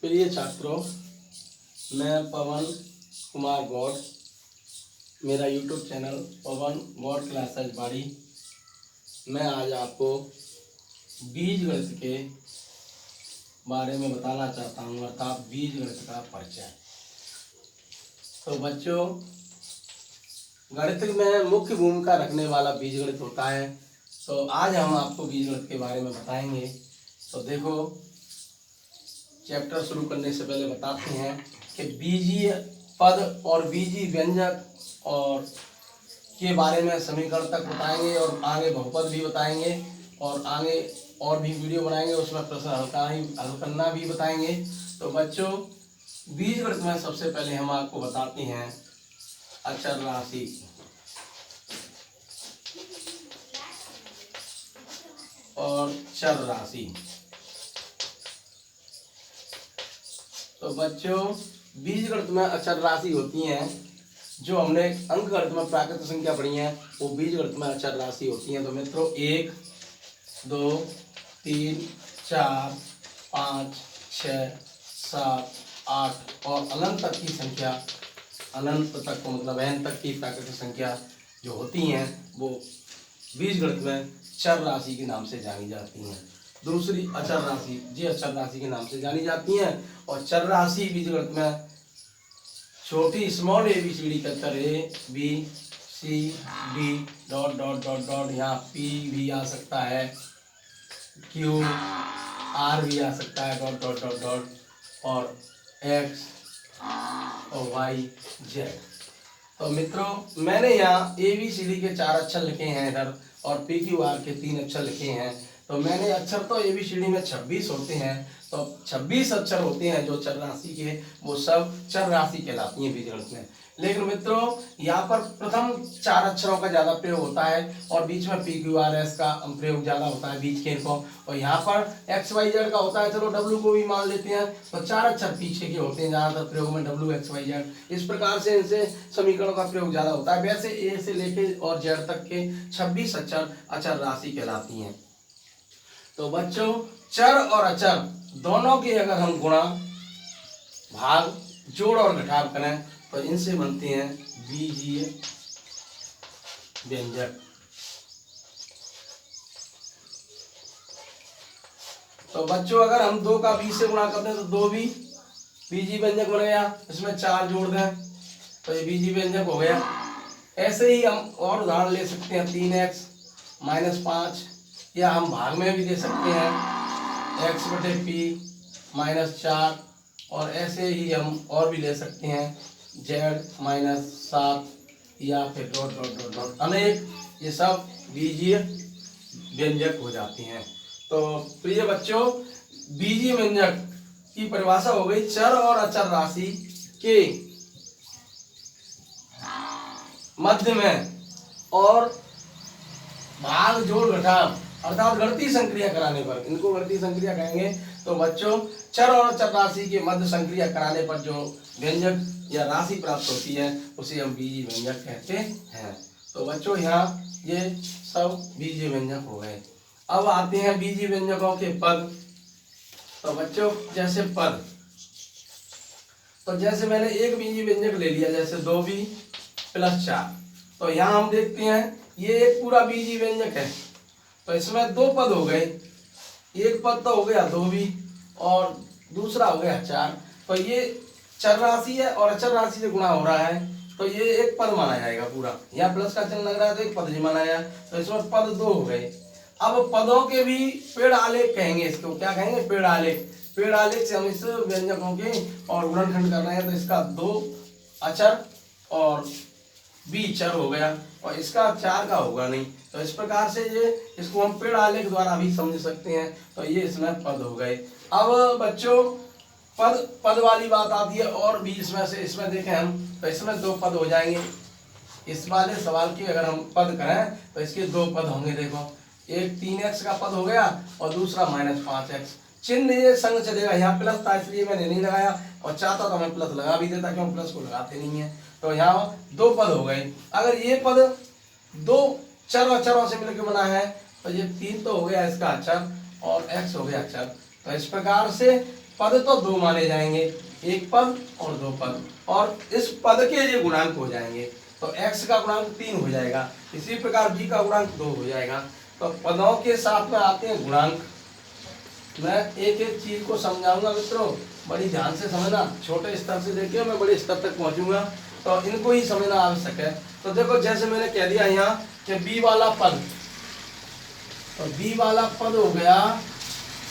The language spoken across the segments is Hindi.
प्रिय छात्रों, मैं पवन कुमार गौड़, मेरा यूट्यूब चैनल पवन गौड़ क्लासेस बाड़ी। मैं आज आपको बीजगणित के बारे में बताना चाहता हूँ, अर्थात बीजगणित का परिचय। तो बच्चों, गणित में मुख्य भूमिका रखने वाला बीजगणित होता है। तो आज हम आपको बीजगणित के बारे में बताएंगे। तो देखो, चैप्टर शुरू करने से पहले बताते हैं कि बीजीय पद और बीजीय व्यंजक और के बारे में समीकरण तक बताएंगे, और आगे बहुपद भी बताएंगे, और आगे और भी वीडियो बनाएंगे, उसमें प्रश्न हल करना भी बताएंगे। तो बच्चों, बीजगणित में सबसे पहले हम आपको बताते हैं अचर राशि। और चर राशि। तो बच्चों, बीजगणित में अचर राशि होती हैं, जो हमने अंकगणित में प्राकृत संख्या पढ़ी है, वो बीजगणित में अचर राशि होती हैं। तो मित्रों, 1, 2, 3, 4, 5, 6, 7, 8 और अनंत तक की संख्या, अनंत तक को मतलब n तक की प्राकृतिक संख्या जो होती हैं, वो बीजगणित में चर राशि के नाम से जानी जाती हैं। दूसरी अचर राशि, ये अचर राशि के नाम से जानी जाती हैं। और चर राशि बीजगणित में छोटी स्मॉल ABCD का अक्षर ABCD dot dot dot dot, यहाँ P भी आ सकता है, Q R भी आ सकता है, डॉट डॉट डॉट डॉट, और X और Y Z। तो मित्रों, मैंने यहाँ ABCD के 4 अक्षर लिखे हैं इधर, और PQR के 3 अक्षर लिखे हैं। तो मैंने अक्षर तो ABCD में 26 होते हैं, तो 26 अक्षर होते हैं जो चर राशि के, वो सब चर राशि कहलाती हैं बीजगणित में। लेकिन मित्रों, यहाँ पर प्रथम 4 अक्षरों का ज़्यादा प्रयोग होता है, और बीच में PQRS का प्रयोग ज़्यादा होता है, बीच के को। और यहाँ पर XYZ का होता है, चलो W को भी मान लेते हैं। तो 4 अक्षर पीछे के होते हैं ज़्यादातर प्रयोग में, WXYZ। इस प्रकार से इनसे समीकरणों का प्रयोग ज़्यादा होता है। वैसे A से लेके और Z तक के 26 अक्षर अचर राशि कहलाती हैं। तो बच्चों, चर और अचर दोनों के अगर हम गुणा, भाग, जोड़ और घटाव करें, तो इनसे बनते हैं बीजीय व्यंजक। तो बच्चों, अगर हम 2 का 20 से गुणा करते हैं तो 2 भी बीजीय व्यंजक बन गया। इसमें 4 जोड़ दें तो ये बीजीय व्यंजक हो गया। ऐसे ही हम और उदाहरण ले सकते हैं, 3x - 5, या हम भाग में भी दे सकते हैं x/p -4, और ऐसे ही हम और भी ले सकते हैं z -7, या फिर डॉट डॉट डॉट डॉट अनेक। ये सब बीजीय व्यंजक हो जाते हैं। तो प्रिय बच्चों, बीजीय व्यंजक की परिभाषा हो गई चर और अचर राशि के मध्य में और भाग, जोड़, घटाव अर्थात गणितीय संक्रिया कराने पर, इनको गणितीय संक्रिया कहेंगे। तो बच्चों, चर और अचर राशि के मध्य संक्रिया कराने पर जो व्यंजक या राशि प्राप्त होती है, उसे हम बीजीय व्यंजक कहते हैं। तो बच्चों, यहाँ ये सब बीजीय व्यंजक हो गए। अब आते हैं बीजीय व्यंजकों के पद। तो बच्चों, जैसे पद, तो जैसे मैंने एक बीजीय व्यंजक ले लिया, जैसे 2b + 4। तो यहाँ हम देखते हैं ये एक पूरा बीजीय व्यंजक है, तो इसमें 2 पद हो गए। एक पद तो हो गया 2b, और दूसरा हो गया 4। तो ये चर राशि है और अचर राशि से गुणा हो रहा है, तो ये एक पद माना जाएगा पूरा। यहाँ प्लस का चिन्ह लग रहा है तो एक पद ही माना जाए, तो इसमें पद 2 हो गए। अब पदों के भी पेड़ आलेख कहेंगे, इसको क्या कहेंगे? पेड़ आलेख। पेड़ आलेख से हम इस व्यंजकों के और गुणनखंड कर रहे हैं, तो इसका 2 अचर और b चर हो गया, और इसका 4 का होगा नहीं। तो इस प्रकार से ये इसको हम पेड़ आलेख द्वारा भी समझ सकते हैं। तो ये इसमें पद हो गए। अब बच्चों, पद वाली बात आती है, और भी इसमें से, इसमें देखें हम, तो इसमें 2 पद हो जाएंगे। इस वाले सवाल की अगर हम पद करें तो इसके 2 पद होंगे। देखो, एक 3x का पद हो गया, और दूसरा -5x। चिन्ह ये संग चलेगा, यहाँ प्लस था इसलिए मैंने नहीं लगाया, और चाहता तो मैं प्लस लगा भी देता, क्यों प्लस को लगाते नहीं है। तो यहाँ 2 पद हो गए। अगर ये पद 2 चर अचरों से मिलकर बना है, तो ये 3 तो हो गया इसका अचर, और x हो गया अचर। तो इस प्रकार से पद तो दो माने जाएंगे, एक पद और दो पद, और इस पद के ये गुणांक हो जाएंगे। तो x का गुणांक 3 हो जाएगा, इसी प्रकार b का गुणांक 2 हो जाएगा। तो पदों के साथ में आते हैं गुणांक। मैं एक एक चीज को समझाऊंगा मित्रों, बड़ी ध्यान से समझना, छोटे स्तर से लेके मैं बड़े स्तर तक पहुंचूंगा, तो इनको ही समझना आवश्यक है। तो देखो जैसे मैंने कह दिया यहाँ कि b वाला पद, तो b वाला पद हो गया,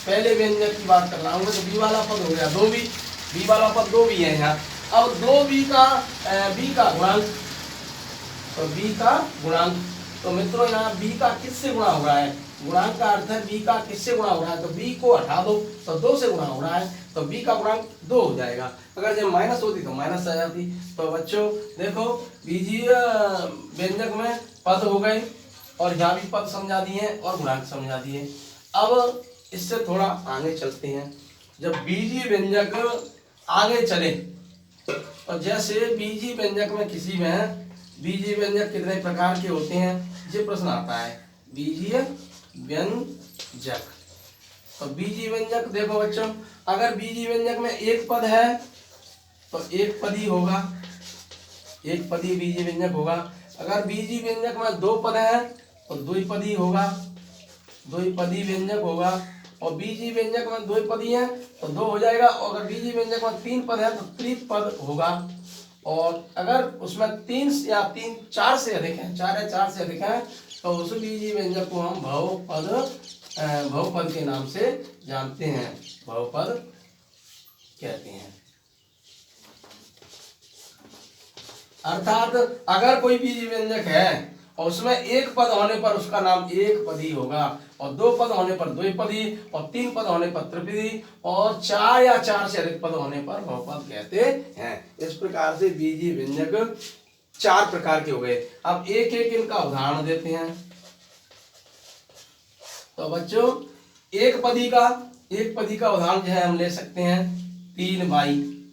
पहले व्यंजक की बात कर रहा हूँ, तो b वाला पद हो गया 2b, b वाला पद 2b है यहाँ। अब 2b का b का गुणांक, तो b का गुणांक, तो मित्रों यहाँ b का किससे गुणा हो रहा है, गुणांक का अर्थ है b का किससे गुणा हो रहा है, तो b को हटा दो तो 2 से गुणा हो रहा है, तो b का गुणांक 2 हो जाएगा। अगर जब माइनस होती तो माइनस आ जाती। तो बच्चों देखो बीजीय व्यंजक में पद हो गए, और यहाँ भी पद समझा दिए और गुणांक समझा दिए। अब इससे थोड़ा आगे चलते हैं। जब बीजीय व्यंजक आगे चले, और जैसे बीजीय व्यंजक में किसी में बीजीय व्यंजक कितने प्रकार के होते हैं, ये प्रश्न आता है। बीजीय व्यंजक, तो बीजीय व्यंजक देखो बच्चों, अगर बीजीय व्यंजक में एक पद है तो एक पद ही होगा, एक पद ही बीजीय व्यंजक होगा। अगर बीजीय व्यंजक में दो पद है तो द्विपदी होगा, द्विपदी व्यंजक होगा। और बीजीय व्यंजक में द्विपदी है तो 2 हो जाएगा, और अगर बीजीय व्यंजक में 3 पद है तो त्रिपद होगा। और अगर उसमें 3 या 4 से अधिक है, 4 या 4 से अधिक है, तो उस बीजीय व्यंजक को हम बहुपद के नाम से जानते हैं, बहुपद कहते हैं। अर्थात अगर कोई बीजीय व्यंजक है और उसमें एक पद होने पर उसका नाम एक पदी होगा, और 2 पद होने पर द्विपदी, और 3 पद होने पर त्रिपदी, और 4 या 4 से अधिक पद होने पर बहुपद कहते हैं। इस प्रकार से बीजीय व्यंजक 4 प्रकार के हो गए। अब एक एक इनका उदाहरण देते हैं। तो बच्चों एक पदी का उदाहरण जो है हम ले सकते हैं 3y,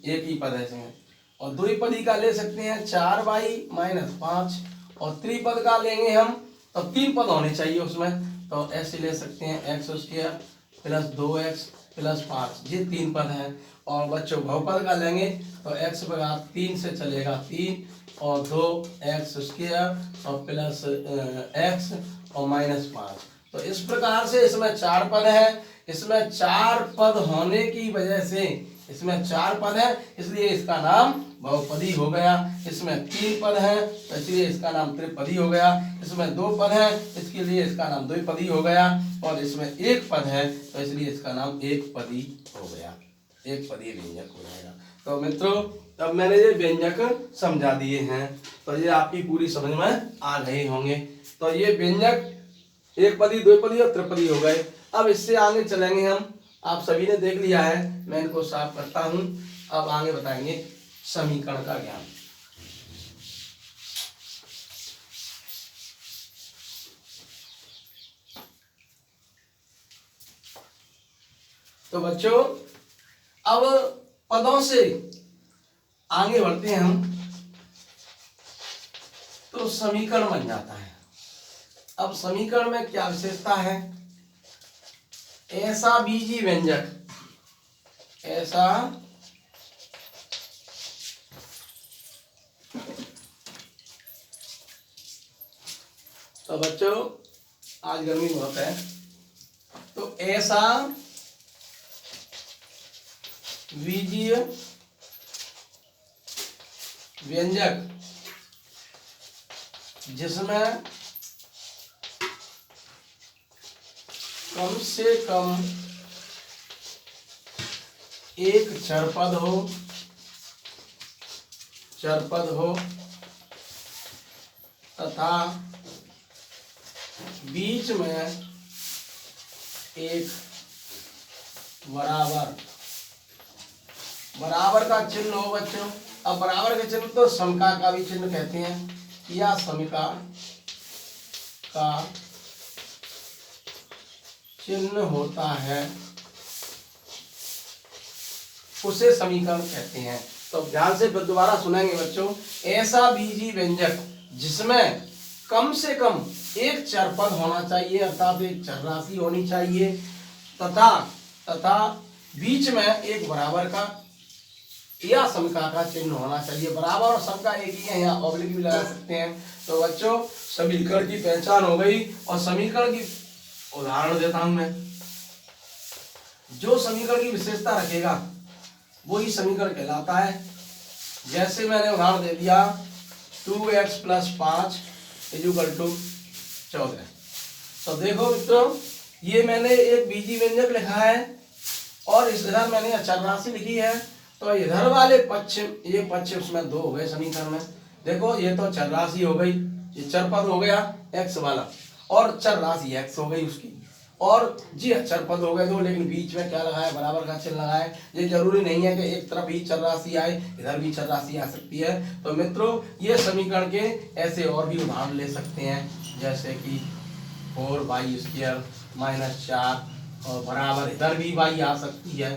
एक ही पद है इसमें। और द्विपदी का ले सकते हैं 4y - 5, और त्रिपद का लेंगे हम तो 3 पद होने चाहिए उसमें, तो ऐसे ले सकते हैं x² + 2x + 5, ये 3 पद हैं। और बच्चों बहुपद का लेंगे तो x बराबर 3 से चलेगा 3, और 2x² और प्लस x और -5। तो इस प्रकार से इसमें 4 पद है। इसमें 4 पद होने की वजह से, इसमें 4 पद है इसलिए इसका नाम बहुपदी हो गया। इसमें 3 पद हैं तो इसलिए इसका नाम त्रिपदी हो गया। इसमें 2 पद हैं इसके लिए इसका नाम द्विपदी हो गया, और इसमें 1 पद है तो इसलिए इसका नाम एकपदी हो गया, एकपदी व्यंजक हो जाएगा। तो मित्रों अब मैंने ये व्यंजक समझा दिए हैं, तो ये आपकी पूरी समझ में आ गए होंगे। तो ये व्यंजक एक पदी, द्विपदी और त्रिपदी हो गए। अब इससे आगे चलेंगे हम, आप सभी ने देख लिया है, मैं इनको साफ करता हूं। अब आगे बताएंगे समीकरण का ज्ञान। तो बच्चों अब पदों से आगे बढ़ते हैं हम, तो समीकरण बन जाता है। अब समीकरण में क्या विशेषता है, ऐसा बीजीय व्यंजक, ऐसा तो बच्चों आज गर्मी बहुत है, तो ऐसा बीजीय व्यंजक जिसमें कम से कम एक चरपद हो तथा बीच में एक बराबर का चिन्ह हो बच्चों। अब बराबर का चिन्ह तो समका का भी चिन्ह कहते हैं, या समिका का चिन्ह होता है, उसे समीकरण कहते हैं। तो ध्यान से दोबारा सुनेंगे बच्चों, ऐसा बीजीय व्यंजक जिसमें कम से कम एक चरपद होना चाहिए, अर्थात एक चर राशि होनी चाहिए, तथा बीच में एक बराबर का या समका का चिन्ह होना चाहिए। बराबर और समका एक ही है, यहाँ ऑब्लिक भी लगा सकते हैं। तो बच्चों समीकरण की पहचान हो गई और समीकरण की उदाहरण देता हूं मैं। जो समीकरण की विशेषता रखेगा वही समीकरण कहलाता है। जैसे मैंने उदाहरण दे दिया 2x + 5 = 14। तो देखो मित्रों, ये मैंने एक बीजी व्यंजक लिखा है और इस इधर मैंने अचर राशि लिखी है। तो इधर वाले पक्ष, ये पक्ष उसमें 2 हो गए समीकरण में। देखो ये तो चर राशि हो गई, ये चर पद हो गया x वाला, और चर राशि x हो गई उसकी, और जी अचर पद हो गए 2, लेकिन बीच में क्या लगाया, बराबर का चिन्ह लगाया। ये जरूरी नहीं है कि एक तरफ ही चर राशि आए, इधर भी चर राशि आ सकती है। तो मित्रों ये समीकरण के ऐसे और भी उदाहरण ले सकते हैं, जैसे कि 4y² -4 और बराबर इधर भी y आ सकती है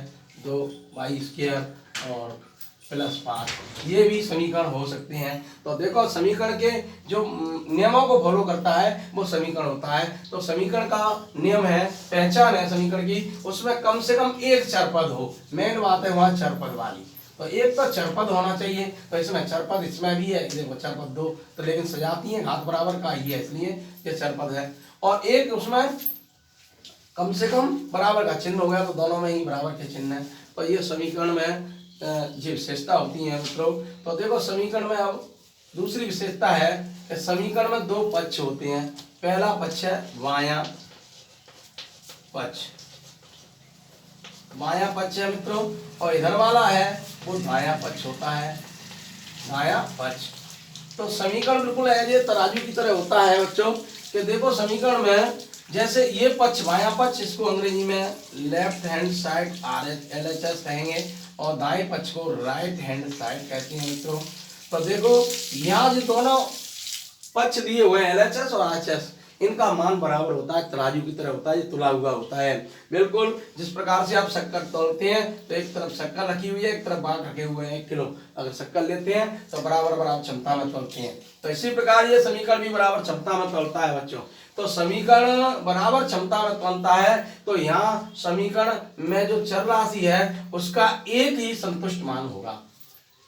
2y² और +5, ये भी समीकरण हो सकते हैं। तो देखो समीकरण के जो नियमों को फॉलो करता है वो समीकरण होता है। तो समीकरण का नियम है, पहचान है समीकरण की, उसमें कम से कम एक चरपद हो। मेन बात है वहाँ चरपद वाली। तो एक तो चरपद होना चाहिए, तो इसमें चरपद इसमें भी है, देखो चरपद 2, तो लेकिन सजाती है घात बराबर का ही है, इसलिए ये चरपद है। और एक उसमें कम से कम बराबर का चिन्ह हो गया, तो दोनों में ही बराबर के चिन्ह है। तो ये समीकरण में जो विशेषता होती है मित्रों। तो देखो समीकरण में अब दूसरी विशेषता है कि समीकरण में 2 पक्ष होते हैं। पहला पक्ष है बायां पक्ष, बायां पक्ष है मित्रों, और इधर वाला है वो दायां पक्ष होता है, दायां पक्ष। तो समीकरण बिल्कुल ऐसे तराजू की तरह होता है बच्चों, कि देखो समीकरण में जैसे ये पक्ष बायां पक्ष, इसको अंग्रेजी में लेफ्ट हैंड साइड LHS कहेंगे, और दाएं पक्ष को राइट हैंड साइड कहते हैं मित्रों। तो देखो यहाँ जो दोनों पक्ष दिए हुए हैं LHS और RHS, इनका मान बराबर होता है, तराजू की तरह होता है, ये तुला हुआ होता है। बिल्कुल जिस प्रकार से आप शक्कर तोलते हैं, तो एक तरफ शक्कर रखी हुई है, एक तरफ बाग रखे हुए हैं 1 किलो, अगर शक्कर लेते हैं तो बराबर क्षमता में तोलते हैं। तो इसी प्रकार ये समीकरण भी बराबर क्षमता में तोलता है बच्चों। तो समीकरण बराबर क्षमता में तोलता है, तो यहाँ समीकरण में जो चर राशि है उसका एक ही संतुष्ट मान होगा।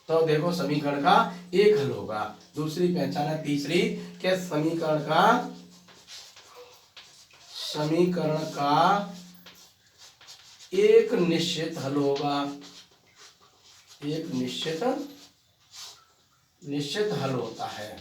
तो देखो समीकरण का एक हल होगा। दूसरी पहचान है तीसरी, कि समीकरण का एक निश्चित हल होगा, एक निश्चित हल होता है,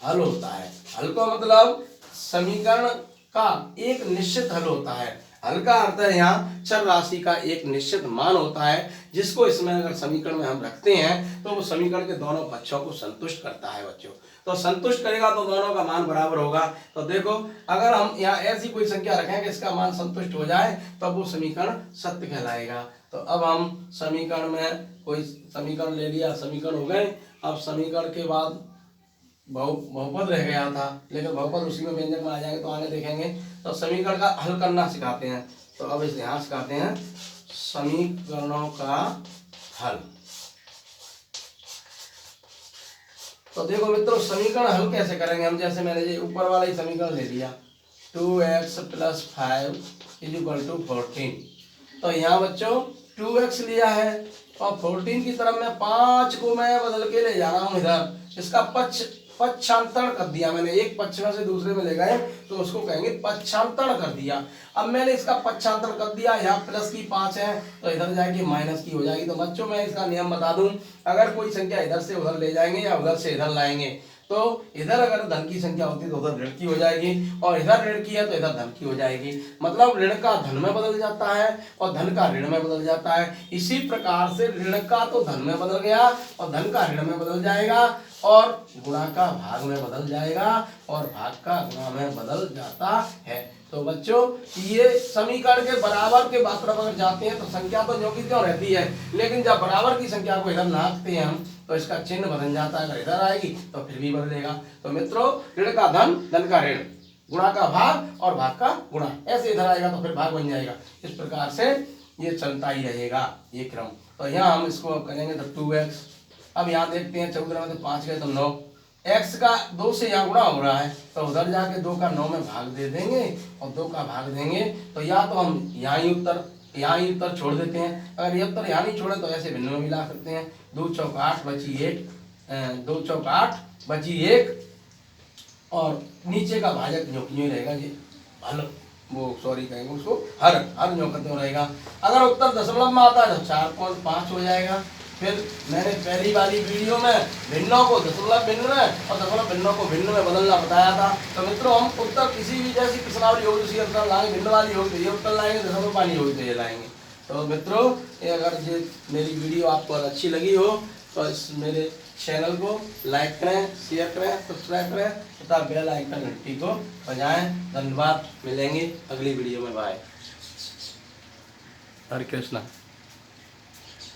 हल होता है। हल का मतलब समीकरण का एक निश्चित हल होता है। हल का अर्थ है यहाँ चर राशि का एक निश्चित मान होता है, जिसको इसमें अगर समीकरण में हम रखते हैं तो वो समीकरण के दोनों पक्षों को संतुष्ट करता है बच्चों। तो संतुष्ट करेगा तो दोनों का मान बराबर होगा। तो देखो अगर हम यहाँ ऐसी कोई संख्या रखें कि इसका मान संतुष्ट हो जाए, तब वो समीकरण सत्य कहलाएगा। तो अब हम समीकरण में कोई समीकरण ले लिया, समीकरण हो गए। अब समीकरण के बाद बहुपद रह गया था, लेकिन बहुपद उसी में व्यंजक में आ जाएंगे, तो आगे देखेंगे। तो समीकरण का हल करना सिखाते हैं। तो अब इस यहाँ सिखाते हैं समीकरणों का हल। तो देखो मित्रों समीकरण हल कैसे करेंगे हम, जैसे मैंने ये ऊपर वाला ही समीकरण ले लिया 2x + 5 = 14। तो यहाँ बच्चों 2x लिया है और 14 की तरफ में 5 को मैं बदल के ले जा रहा हूँ इधर, इसका पक्षांतरण कर दिया मैंने, एक पक्ष में से दूसरे में ले गए तो उसको कहेंगे पक्षांतरण कर दिया। अब मैंने इसका पक्षांतरण कर दिया, यहाँ प्लस की 5 है तो इधर जाके माइनस की हो जाएगी। तो बच्चों मैं इसका नियम बता दूं, अगर कोई संख्या इधर से उधर ले जाएंगे या उधर से इधर लाएंगे, तो इधर अगर धन की संख्या होती है तो उधर ऋण की हो जाएगी, और इधर ऋण की है तो इधर धन की हो जाएगी। मतलब ऋण का धन में बदल जाता है और धन का ऋण में बदल जाता है। इसी प्रकार से ऋण का तो धन में बदल गया और धन का ऋण में बदल जाएगा, और गुणा का भाग में बदल जाएगा और भाग का गुणा में बदल जाता है। तो बच्चों ये समीकरण के बराबर के तरफ अगर जाते हैं तो संख्या तो जो की त्यों रहती है, लेकिन जब बराबर की संख्या को इधर नापते हैं हम तो इसका चिन्ह बदल जाता है। अगर इधर आएगी तो फिर भी बदलेगा। तो मित्रों ऋण का धन, धन का ऋण, गुणा का भाग और भाग का गुणा, ऐसे इधर आएगा तो फिर भाग बन जाएगा। इस प्रकार से ये चलता ही रहेगा ये क्रम। तो यहाँ हम इसको करेंगे तो 2x। अब यहाँ देखते हैं 14 में से 5 गए तो 9, x का 2 से यहाँ गुणा हो रहा है तो उधर जाके 2 का 9 में भाग दे देंगे और 2 का भाग देंगे तो या तो हम यहाँ ही उत्तर छोड़ देते हैं। अगर ये उत्तर यहाँ नहीं छोड़े तो ऐसे भिन्न में मिला सकते हैं। 2 चौक 8 बची 1, 2 चौक 8 बची 1 और नीचे का भाजक यूं ही रहेगा जी हल, वो सॉरी कहेंगे उसको हर यूं करते रहेगा। अगर उत्तर दशमलव में आता है तो 4.5 हो जाएगा। फिर मैंने पहली वाली वीडियो में भिन्नों को दशमलव भिन्न में और दशमलव भिन्नों को भिन्न में बदलना बताया था। तो मित्रों हम उत्तर किसी भी जैसी प्रश्नावली होगी उसी उत्तर लाएंगे, भिन्न वाली होगी तो ये उत्तर लाएंगे, दशमलव वाली होगी तो ये लाएंगे। तो मित्रों अगर ये मेरी वीडियो आपको अच्छी लगी हो तो इस मेरे चैनल को लाइक करें, शेयर करें, सब्सक्राइब करें तथा बेल आइकन घंटी को बजाएं। धन्यवाद, मिलेंगे अगली वीडियो में। बाय। हरे कृष्णा।